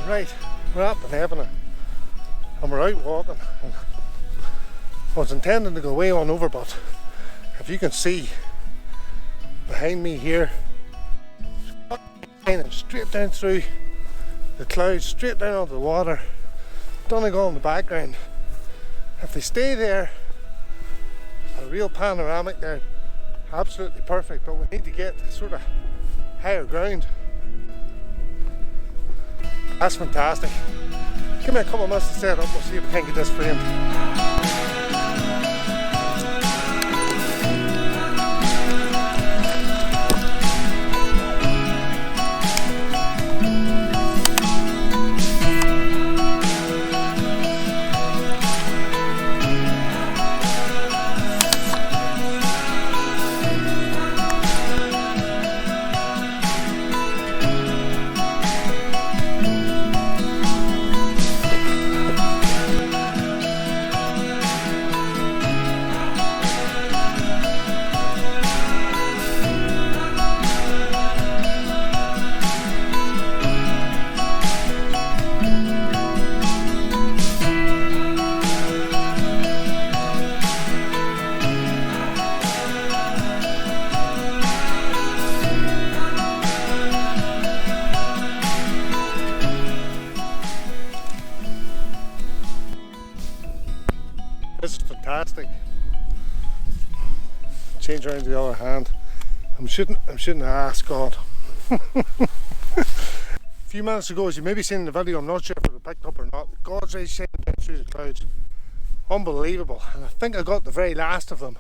Right, we're at Binevenagh and we're out walking. And I was intending to go way on over, but if you can see behind me here, shining straight down through the clouds, straight down onto the water, Donegal in the background. If they stay there, a real panoramic there, absolutely perfect, but we need to get sort of higher ground. That's fantastic. Give me a couple of minutes to set up, we'll see if we can get this framed. This is fantastic. Change around to the other hand. I shouldn't ask God. A few minutes ago, as you may be seeing in the video, I'm not sure if it was picked up or not, God's rays shining down through the clouds. Unbelievable. And I think I got the very last of them.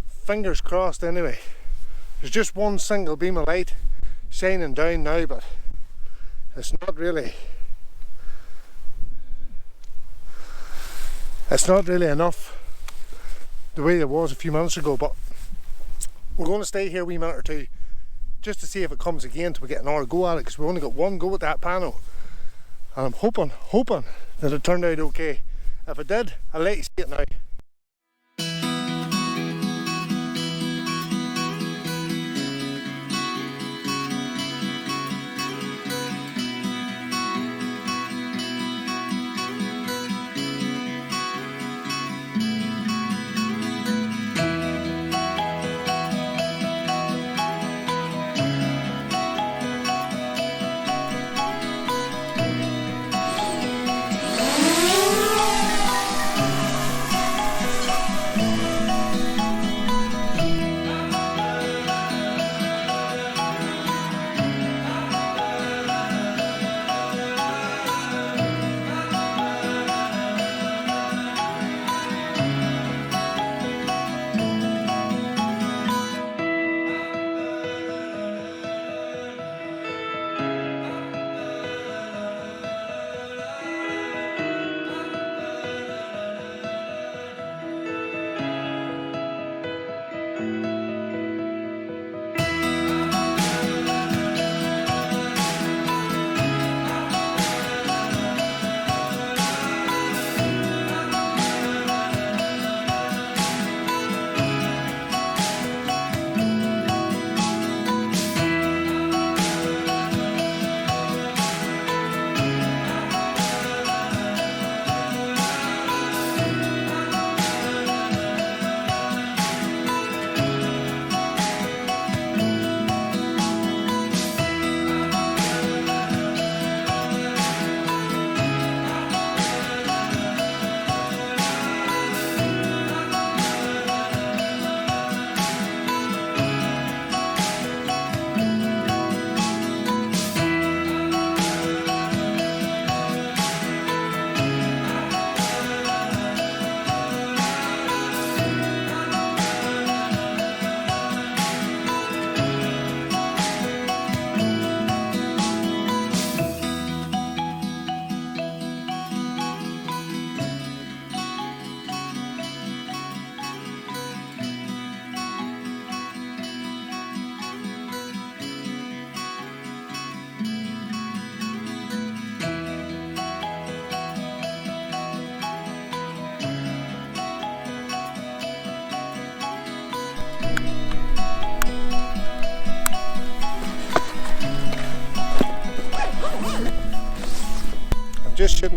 Fingers crossed anyway. There's just one single beam of light shining down now, but it's not really enough the way it was a few minutes ago, but we're going to stay here a wee minute or two just to see if it comes again till we get another go at it, because we only got one go at that panel, and I'm hoping that it turned out okay. If it did, I'll let you see it now.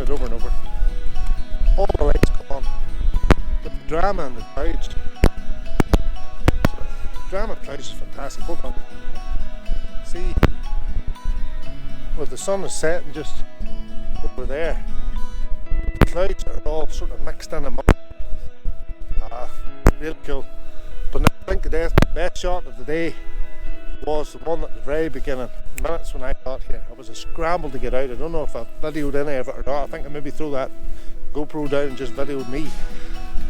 it over and over. All the lights gone. The drama and the clouds. The drama and clouds is fantastic. Hold on. See, where the sun is setting just over there. The clouds are all sort of mixed in among. Really cool. But I think the best shot of the day was the one at the very beginning, minutes when I got here. It was a scramble to get out. I don't know if I videoed any of it or not. I think I maybe threw that GoPro down and just videoed me.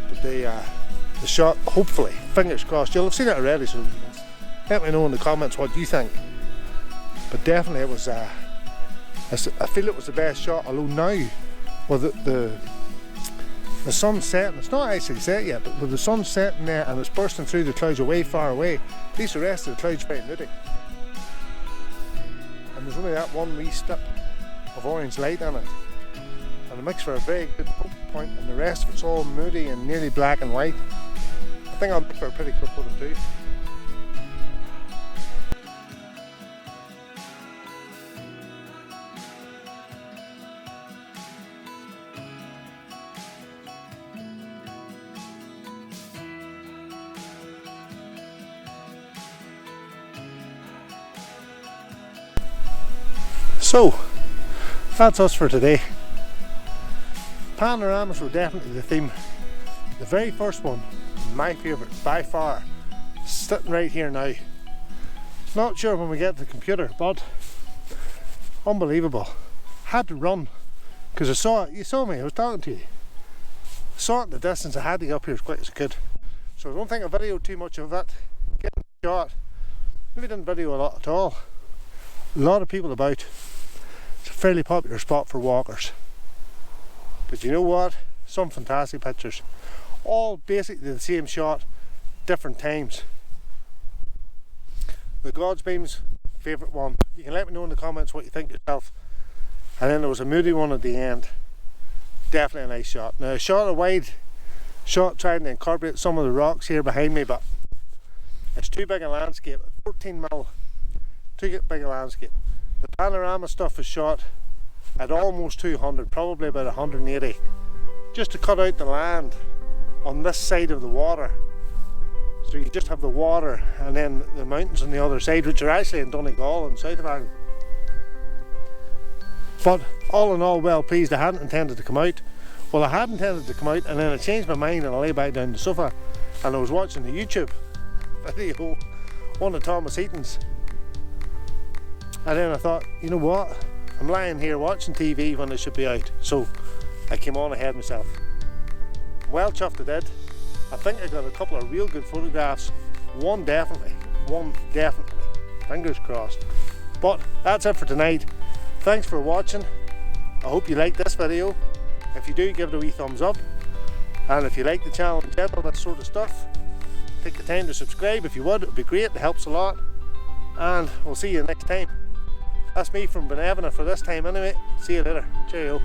But the shot, hopefully, fingers crossed, you'll have seen it already, so let me know in the comments what you think. But definitely it was, I feel it was the best shot, although now, with the sun's setting, it's not actually set yet, but with the sun setting there and it's bursting through the clouds away far away, at least the rest of the clouds very moody. And there's only that one wee strip of orange light on it. And it makes for a very good focal point, and the rest of it's all moody and nearly black and white. I think I'll make for a pretty cool photo too. So, that's us for today. Panoramas were definitely the theme. The very first one, my favourite by far, sitting right here now. Not sure when we get to the computer, but unbelievable. Had to run, because I saw it, you saw me, I was talking to you. I saw it in the distance, I had to get up here as quick as I could. So I don't think I videoed too much of it. Getting shot, maybe didn't video a lot at all. A lot of people about. It's a fairly popular spot for walkers. But you know what? Some fantastic pictures. All basically the same shot, different times. The God's Beam's favourite one. You can let me know in the comments what you think yourself. And then there was a moody one at the end. Definitely a nice shot. Now I shot a wide shot trying to incorporate some of the rocks here behind me, but it's too big a landscape. 14mm, too big a landscape. The panorama stuff is shot at almost 200, probably about 180, just to cut out the land on this side of the water. So you just have the water and then the mountains on the other side, which are actually in Donegal in south of Ireland. But all in all, well pleased. I hadn't intended to come out. Well, I had intended to come out, and then I changed my mind and I lay back down the sofa and I was watching the YouTube video, one of Thomas Heaton's. And then I thought, you know what, I'm lying here watching TV when I should be out, so I came on ahead myself. Well chuffed I did. I think I got a couple of real good photographs, one definitely, fingers crossed. But that's it for tonight. Thanks for watching. I hope you liked this video. If you do, give it a wee thumbs up, and if you like the channel in general, that sort of stuff, take the time to subscribe if you would. It would be great, it helps a lot, and we'll see you next time. That's me from Binevenagh for this time anyway. See you later. Cheerio.